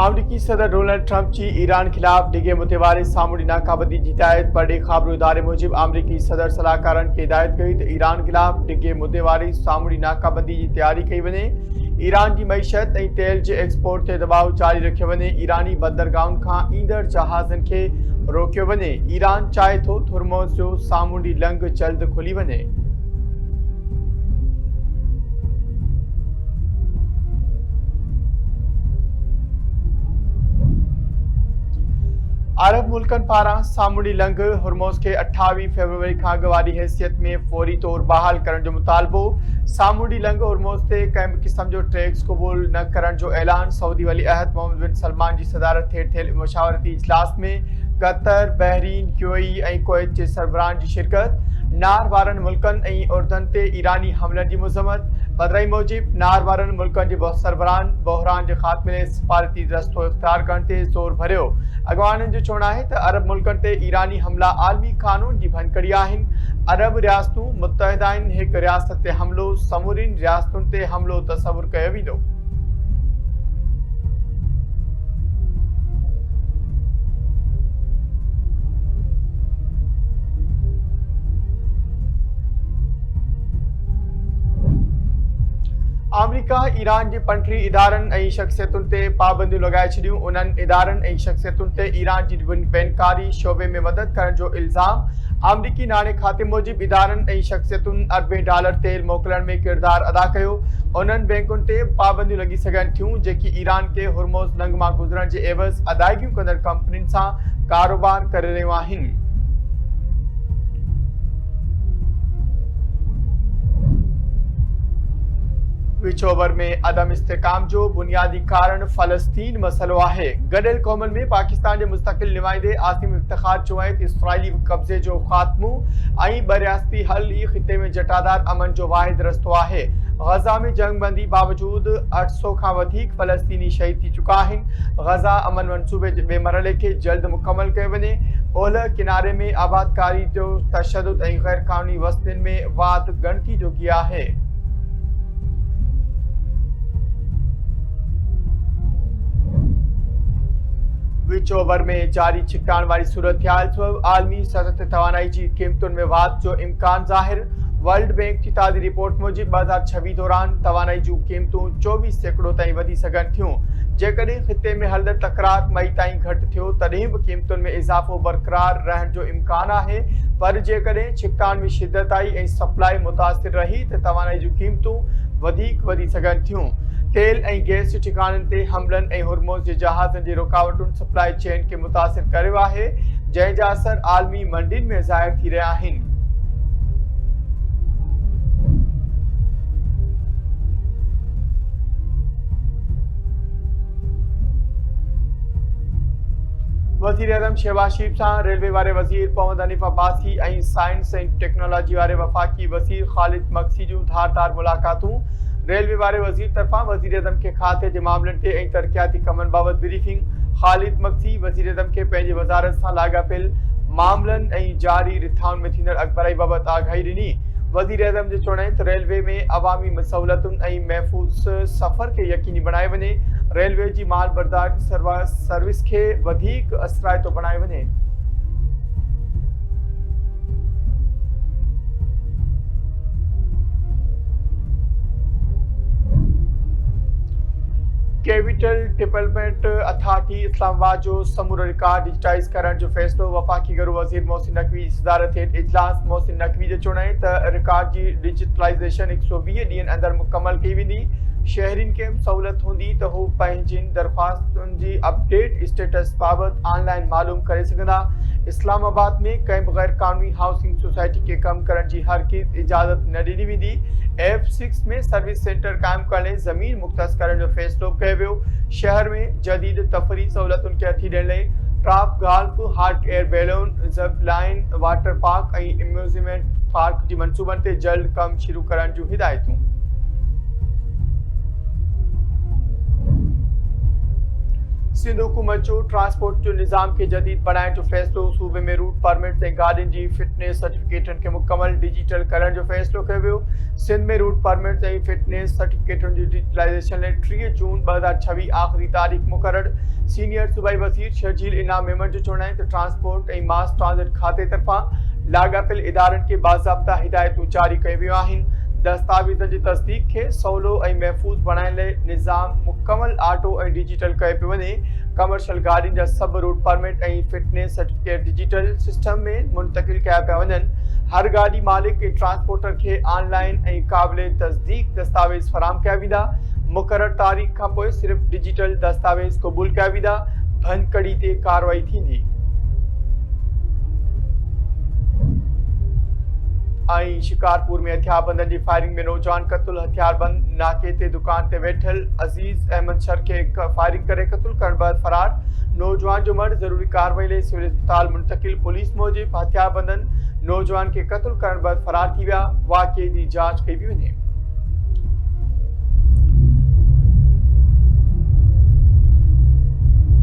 अमरीकी सदर Donald Trump की ईरान खिलाफ डिगे मुतेवारी सामूडी नाकाबंदी की हिदायत पर ख़बरू इदारे मूजिब अमरीकी सदर सलाहकारन के हिदायत कई तो ईरान खिलाफ डिगे मुतेवारी सामूडी नाकाबंदी की तैयारी कई वने। ईरान की मईशत और तेल के एक्सपोर्ट से दबाव जारी रखियो वने। ईरानी बंदरगाहुन का ईंदड़ जहाज़न के रोकियो वने। ईरान चाहे तो हुर्मुज़ जो सामूडी लंघ जल्द खुली वने। अरब मुल्कन पारा सामूडी लंघ हुर्मुज़ के 28 फरवरी का अगवारी हैसियत में फौरी तौर बहाल करण जो मुतालबो। सामूडी लंघ हुर्मुज़ से कंहिं भी किस्म जो टैक्स कबूल न करण जो ऐलान। सऊदी वली अहद मोहम्मद बिन सलमान की सदारत हेठि थियल मुशावरती इजलास में कतर, बहरीन, यूएई और कुवैत के सरबराहन की शिरकत। नार वारन मुल्कन और उर्दन ते ईरानी हमलन की मज़म्मत। बदराई मूजिब नार वारन मुल्कन के सरबराहन बहरान के खात्मे लाइ सफारती रस्तो इख्तियार करण ते ज़ोर भरियो। अगवानन जो चवणु आहे त अरब मुल्कन ते ईरानी हमला आलमी कानून की भनकड़ी आहिनि। अरब रियासतूं मुत्तहिदा आहिनि। एक रियासत ते हमलो समूरीन रियासतुनि ते हमलो तसवुर कयो वेंदो। अमरीका ईरान के पंटरी इदारन और शख्सियतुन ते पाबंदियों लगाए छड़ियों। उन्हन इदारन और शख्सियतुन ते ईरान की बैंकारी शोबे में मदद करण जो इल्जाम। अमरीकी नाणे खाते मूजिब इदारन और शख्सियतुन अरबें डॉलर तेल मोकलण में किरदार अदा कयो। उन्हन बैंकुन ते पाबंदियों लगी सघन थियूं जेकी ईरान के हुर्मुज़ लंघ मां गुजरण के एवज़ अदायगियूं कंदड़ कंपनियुनि सां कारोबार करे रहियूं आहिनि। विचोवर में अदम इस्तेकाम जो बुनियादी कारण फलस्तीन मसलो है। गडियल कौमन में पाकिस्तान के मुस्तकिल नुमाइंदे आसिम इफ्तिखार चुआए इसराइली कब्जे जो खात्मो और बरियासती हल ही खिते में जटादार अमन जो वाहिद रस्तो है। गजा में जंग बंदी बावजूद 800 का वधिक फलस्तीनी शहीद थी चुका है। गजा अमन मनसूबे बे मरहले के जल्द मुकम्मल कयो वने। ओलह किनारे में आबादकारी जो तशद्दुद और गैर कानूनी वसतिन में वाद गणती जो किया है। विचोवर में जारी छिकाण वाली सूरत हाल सबब आलमी सतह ते तवानाई की कीमतुन में वाध जो इम्कान ज़ाहिर। वर्ल्ड बैंक की ताज़ी रिपोर्ट मूजिब 2026 दौरान तवानाई जूं कीमतूं 24% ताईं वधी सघन थियूं। जेकॾहिं खिते में हलंदड़ तकरार मई ताईं घटि थियो तॾहिं भी कीमतुन में इजाफो बरकरार रहण जो इम्कान है। पर जेकॾहिं छिकाण में शिद्दत आई और सप्लाई मुतासिर रही तो तवानाई जूं कीमतूं वधिक वधी सघन थियूं। तेल और गैस के ठिकानन ते हमलन और हुर्मुज़ के जहाज़न की रुकावटुन सप्लाई चेन के मुतासिर करियो है जंहिंजा असर आलमी मंडिन में ज़ाहिर थी रहा आहिनि। वज़ीर आज़म शहबाज शरीफ सां रेलवे वारे वज़ीर मोहम्मद हनीफ अब्बासी और साइंस और टेक्नोलॉजी वारे वफाकी वज़ीर खालिद मक्सी जूं धारदार मुलाकातूं। रेलवे वारे वज़ीर तरफां वज़ीर आज़म के खाते के मामलन ते ऐं तरक्याती कमन बाबत ब्रीफिंग। खालिद मक्सी वज़ीर आज़म के पंहिंजी वज़ारत सां लाॻापियल मामलन और जारी रिथाउन में थींदड़ अॻिभराई बाबत आगाही ॾिनी। वज़ीर आज़म जो चवणु आहे त रेलवे में अवामी सहूलतुनि और महफूज़ सफ़र के यकीनी बनाए वञे। रेलवे की माल बर्दाश्त सर्विस के वधिक असराइतो बनाए वञे। कैपिटल डेवलपमेंट अथॉरिटी इस्लामाबाद जो समूरो रिकॉर्ड डिजिटाइज करण जो फैसलो। वफाकी गरू वज़ीर मोहसिन नकवी की सदारत हेठि इजलास। मोहसिन नकवी जो चवणु आहे त रिकॉर्ड की डिजिटलाइजेशन 120 ॾींहनि अंदर मुकम्मल कई वेंदी। शहरीन के सहूलत होंदी तो हू पंहिंजिन दरख्वास्तुन की अपडेट स्टेटस बाबत ऑनलाइन मालूम करे सघंदा। इस्लामाबाद में कंहिं भी गैर कानूनी हाउसिंग सोसाइटी के कम करण की हरगिज़ इजाज़त न ॾिनी वेंदी। F6 में सर्विस सेंटर कायम करने ज़मीन मुख्तस करण जो फैसलो कयो वियो। शहर में जदीद तफरी सहूलतुन के हथी ॾियण लाइ top golf, hot air balloon, zip line, water park और एम्यूज़मेंट पार्क की मनसूबन ते जल्द कम शुरू करण जूं हिदायतूं। सिंध हुकूमत जो ट्रांसपोर्ट जो निज़ाम के जदीद बनाइण जो फ़ैसिलो सूबे में रूट परमिट ऐं गाॾियुनि जी फिटनेस सर्टिफिकेटनि खे मुकमल डिजिटल करण जो फ़ैसिलो कयो वियो। सिंध में रूट परमिट ऐं फिटनेस सर्टिफिकेटनि जी डिजिटलाइज़ेशन लाइ 3 जून 2026 आख़िरी तारीख़ मुक़रर। सीनियर सूबाई वज़ीर शर्जील इनाम मेमन जो चवणु आहे त ट्रांसपोर्ट ऐं मास ट्रांज़िट खाते तरफ़ां लाॻापियल इदारनि खे बाज़ाब्ता हिदायतूं जारी कयूं वियूं आहिनि। दस्तावेज़नि जी तस्दीक खे सवलो ऐं महफ़ूज़ बणाइण लाइ निज़ाम मुकमल ऑटो ऐं डिजिटल कयो पियो वञे। कमर्शियल गाॾियुनि जा सभु रूट परमिट ऐं फिटनेस सर्टिफिकेट डिजिटल सिस्टम में मुंतक़िल कया पिया वञनि। हर गाॾी मालिक ऐं ट्रांसपोर्टर खे ऑनलाइन ऐं क़ाबिले तस्दीक दस्तावेज़ फ़राहम कया वेंदा। मुक़रर तारीख़ खां पोइ सिर्फ़ डिजिटल दस्तावेज़ क़बूल कया वेंदा। भञकड़ी ते कार्रवाई थींदी। शिकारपुर में हथियारबंदनि जी फायरिंग में नौजवान क़त्ल। हथियारबंद नाके ते दुकान ते वेठल अज़ीज़ अहमद शर खे फायरिंग करे क़त्ल करण बैदि फरार। नौजवान जो मर्द ज़रूरी कार्रवाई लाइ सिविल अस्पताल मुंतक़िल। पुलिस मूजिब हथियारबंदनि नौजवान खे क़त्ल करण बैदि फरार थी विया। वाक़िए जी जांच कई पई वञे।